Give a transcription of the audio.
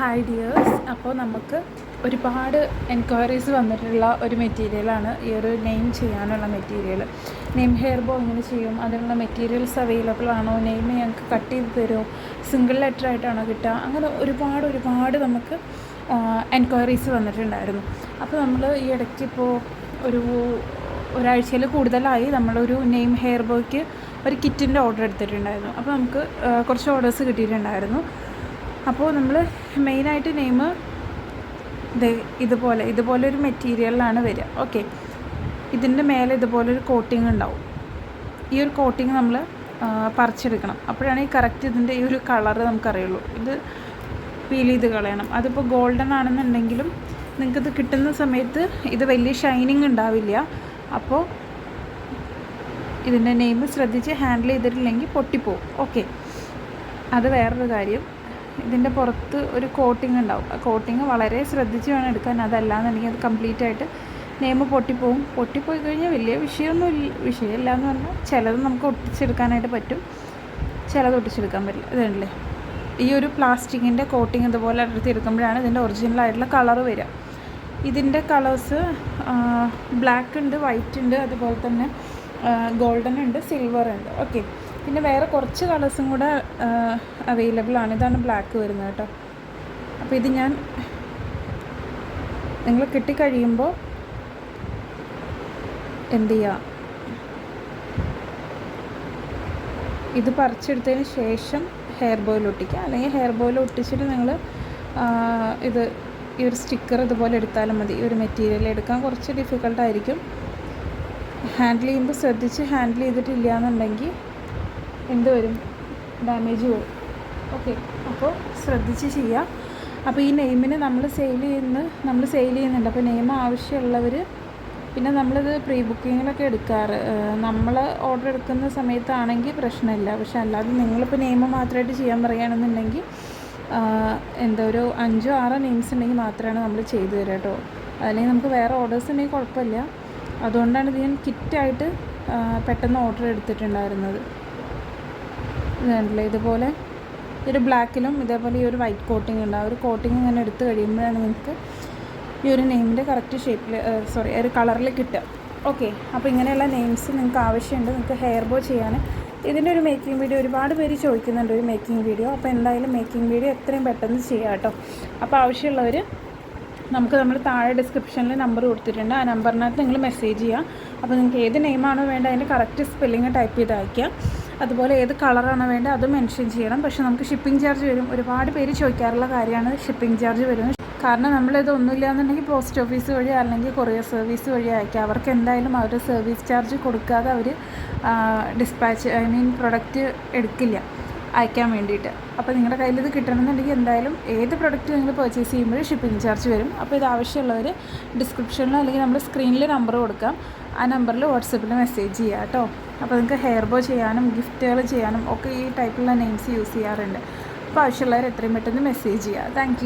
Hi dears. അപ്പോൾ നമുക്ക് ഒരുപാട് എൻക്വയറീസ് വന്നിട്ടുള്ള ഒരു മെറ്റീരിയലാണ് ഈ ഒരു നെയിം ചെയ്യാനുള്ള മെറ്റീരിയൽ. നെയിം ഹെയർ ബോ എങ്ങനെ ചെയ്യും, അതിനുള്ള മെറ്റീരിയൽസ് അവൈലബിൾ ആണോ, നെയിം ഞങ്ങൾക്ക് കട്ട് ചെയ്ത് തരുമോ, സിംഗിൾ ലെറ്റർ ആയിട്ടാണോ കിട്ടുക, അങ്ങനെ ഒരുപാട് നമുക്ക് എൻക്വയറീസ് വന്നിട്ടുണ്ടായിരുന്നു. അപ്പോൾ നമ്മൾ ഈ ഇടയ്ക്ക് ഇപ്പോൾ ഒരാഴ്ചയിൽ കൂടുതലായി നമ്മളൊരു നെയിം ഹെയർ ബോയ്ക്ക് ഒരു കിറ്റിൻ്റെ ഓർഡർ എടുത്തിട്ടുണ്ടായിരുന്നു. അപ്പോൾ നമുക്ക് കുറച്ച് ഓർഡേഴ്സ് കിട്ടിയിട്ടുണ്ടായിരുന്നു. അപ്പോൾ നമ്മൾ മെയിനായിട്ട് നെയിം ഇതുപോലെ ഒരു മെറ്റീരിയലിലാണ് വരിക. ഓക്കെ, ഇതിൻ്റെ മേലെ ഇതുപോലൊരു കോട്ടിങ് ഉണ്ടാവും. ഈ ഒരു കോട്ടിങ് നമ്മൾ പറിച്ചെടുക്കണം. അപ്പോഴാണ് ഈ കറക്റ്റ് ഇതിൻ്റെ ഈ ഒരു കളറ് നമുക്കറിയുള്ളൂ. ഇത് പീൽ ചെയ്ത് കളയണം. അതിപ്പോൾ ഗോൾഡൻ ആണെന്നുണ്ടെങ്കിലും നിങ്ങൾക്കിത് കിട്ടുന്ന സമയത്ത് ഇത് വലിയ ഷൈനിങ് ഉണ്ടാവില്ല. അപ്പോൾ ഇതിൻ്റെ നെയിം ശ്രദ്ധിച്ച് ഹാൻഡിൽ ചെയ്തിട്ടില്ലെങ്കിൽ പൊട്ടിപ്പോവും. ഓക്കെ, അത് വേറൊരു കാര്യം. ഇതിൻ്റെ പുറത്ത് ഒരു കോട്ടിങ് ഉണ്ടാവും. ആ കോട്ടിങ് വളരെ ശ്രദ്ധിച്ച് വേണം എടുക്കാൻ. അതല്ലാന്നുണ്ടെങ്കിൽ അത് കംപ്ലീറ്റ് ആയിട്ട് നെയിം പൊട്ടിപ്പോയി കഴിഞ്ഞാൽ വലിയ വിഷയമില്ല എന്ന് പറഞ്ഞാൽ ചിലത് നമുക്ക് ഒട്ടിച്ചെടുക്കാനായിട്ട് പറ്റും, ചിലത് ഒട്ടിച്ചെടുക്കാൻ പറ്റില്ല. ഇതുണ്ടല്ലേ, ഈ ഒരു പ്ലാസ്റ്റിക്കിൻ്റെ കോട്ടിങ് ഇതുപോലെ എടുത്തെടുക്കുമ്പോഴാണ് ഇതിൻ്റെ ഒറിജിനലായിട്ടുള്ള കളറ് വരിക. ഇതിൻ്റെ കളേഴ്സ് ബ്ലാക്ക് ഉണ്ട്, വൈറ്റ് ഉണ്ട്, അതുപോലെ തന്നെ ഗോൾഡൻ ഉണ്ട്, സിൽവർ ഉണ്ട്. ഓക്കെ, പിന്നെ വേറെ കുറച്ച് കളേഴ്സും കൂടെ അവൈലബിൾ ആണ്. ഇതാണ് ബ്ലാക്ക് വരുന്നത് കേട്ടോ. അപ്പോൾ ഇത് ഞാൻ നിങ്ങൾ കിട്ടിക്കഴിയുമ്പോൾ എന്ത് ചെയ്യുക, ഇത് പറിച്ചെടുത്തതിന് ശേഷം ഹെയർ ബോയിൽ ഒട്ടിക്കുക. അല്ലെങ്കിൽ ഹെയർ ബോയിൽ ഒട്ടിച്ചിട്ട് നിങ്ങൾ ഈ ഒരു സ്റ്റിക്കർ ഇതുപോലെ എടുത്താലും മതി. ഈ ഒരു മെറ്റീരിയൽ എടുക്കാൻ കുറച്ച് ഡിഫിക്കൽട്ടായിരിക്കും. ഹാൻഡിൽ ചെയ്യുമ്പോൾ ശ്രദ്ധിച്ച് ഹാൻഡിൽ ചെയ്തിട്ടില്ല എന്നുണ്ടെങ്കിൽ എന്ത് വരും, ഡാമേജ് വരും. ഓക്കെ, അപ്പോൾ ശ്രദ്ധിച്ച് ചെയ്യുക. അപ്പോൾ ഈ നെയിമിന് നമ്മൾ സെയിൽ ചെയ്യുന്നുണ്ട്. അപ്പോൾ നെയിം ആവശ്യമുള്ളവർ, പിന്നെ നമ്മളിത് പ്രീ ബുക്കിങ്ങിലൊക്കെ എടുക്കാറ്. നമ്മൾ ഓർഡർ എടുക്കുന്ന സമയത്താണെങ്കിൽ പ്രശ്നമില്ല. പക്ഷെ അല്ലാതെ നിങ്ങളിപ്പോൾ നെയിം മാത്രമായിട്ട് ചെയ്യാൻ പറയുകയാണെന്നുണ്ടെങ്കിൽ ഒരു 5-6 നെയിംസ് ഉണ്ടെങ്കിൽ മാത്രമാണ് നമ്മൾ ചെയ്തു തരിക കേട്ടോ. അല്ലെങ്കിൽ നമുക്ക് വേറെ ഓർഡേഴ്സ് ഉണ്ടെങ്കിൽ കുഴപ്പമില്ല. അതുകൊണ്ടാണ് ഇത് ഞാൻ കിറ്റായിട്ട് പെട്ടെന്ന് ഓർഡർ എടുത്തിട്ടുണ്ടായിരുന്നത്. ഇതുണ്ടല്ലേ, ഇതുപോലെ ഒരു ബ്ലാക്കിലും ഇതേപോലെ ഈ ഒരു വൈറ്റ് കോട്ടിങ് ഉണ്ട്. ആ ഒരു കോട്ടിങ് ഇങ്ങനെ എടുത്ത് കഴിയുമ്പോഴാണ് നിങ്ങൾക്ക് ഈ ഒരു നെയിമിൻ്റെ കറക്റ്റ് ഷേപ്പിൽ ഒരു കളറിൽ കിട്ടുക. ഓക്കെ, അപ്പോൾ ഇങ്ങനെയുള്ള നെയിംസ് നിങ്ങൾക്ക് ആവശ്യമുണ്ട്. നിങ്ങൾക്ക് ഹെയർ ബോ ചെയ്യാൻ ഇതിൻ്റെ ഒരു മേക്കിംഗ് വീഡിയോ ഒരുപാട് പേര് ചോദിക്കുന്നുണ്ട്, ഒരു മേക്കിംഗ് വീഡിയോ. അപ്പോൾ എന്തായാലും മേക്കിംഗ് വീഡിയോ എത്രയും പെട്ടെന്ന് ചെയ്യാം കേട്ടോ. അപ്പോൾ ആവശ്യമുള്ളവർ നമ്മൾ താഴെ ഡിസ്ക്രിപ്ഷനിൽ നമ്പർ കൊടുത്തിട്ടുണ്ട്. ആ നമ്പറിനകത്ത് നിങ്ങൾ മെസ്സേജ് ചെയ്യുക. അപ്പോൾ നിങ്ങൾക്ക് ഏത് നെയിമാണോ വേണ്ടത് അതിൻ്റെ കറക്റ്റ് സ്പെല്ലിങ് ടൈപ്പ് ചെയ്ത് അയക്കുക. അതുപോലെ ഏത് കളറാണോ വേണ്ടത് അത് മെൻഷൻ ചെയ്യണം. പക്ഷേ നമുക്ക് ഷിപ്പിംഗ് ചാർജ് വരും. ഒരുപാട് പേര് ചോദിക്കാറുള്ള കാര്യമാണ് ഷിപ്പിംഗ് ചാർജ് വരുന്നത്. കാരണം നമ്മളിത് ഒന്നുമില്ല എന്നുണ്ടെങ്കിൽ പോസ്റ്റ് ഓഫീസ് വഴി അല്ലെങ്കിൽ കൊറിയർ സർവീസ് വഴി അയക്കുക. അവർക്ക് എന്തായാലും അവർ സർവീസ് ചാർജ് കൊടുക്കാതെ അവർ പ്രൊഡക്റ്റ് എടുക്കില്ല അയക്കാൻ വേണ്ടിയിട്ട്. അപ്പോൾ നിങ്ങളുടെ കയ്യിൽ ഇത് കിട്ടണമെന്നുണ്ടെങ്കിൽ എന്തായാലും ഏത് പ്രൊഡക്റ്റ് നിങ്ങൾ പർച്ചേസ് ചെയ്യുമ്പോഴും ഷിപ്പിംഗ് ചാർജ് വരും. അപ്പോൾ ഇത് ആവശ്യമുള്ളവർ ഡിസ്ക്രിപ്ഷനിലോ അല്ലെങ്കിൽ നമ്മൾ സ്ക്രീനിൽ നമ്പർ കൊടുക്കാം. ആ നമ്പറിൽ വാട്സപ്പിൽ മെസ്സേജ് ചെയ്യുക കേട്ടോ. അപ്പോൾ നിങ്ങൾക്ക് ഹെയർ ബോ ചെയ്യാനും ഗിഫ്റ്റുകൾ ചെയ്യാനും ഒക്കെ ഈ ടൈപ്പിലുള്ള നെയിംസ് യൂസ് ചെയ്യാറുണ്ട്. അപ്പോൾ ആവശ്യമുള്ളവർ എത്രയും പെട്ടെന്ന് മെസ്സേജ് ചെയ്യുക. താങ്ക്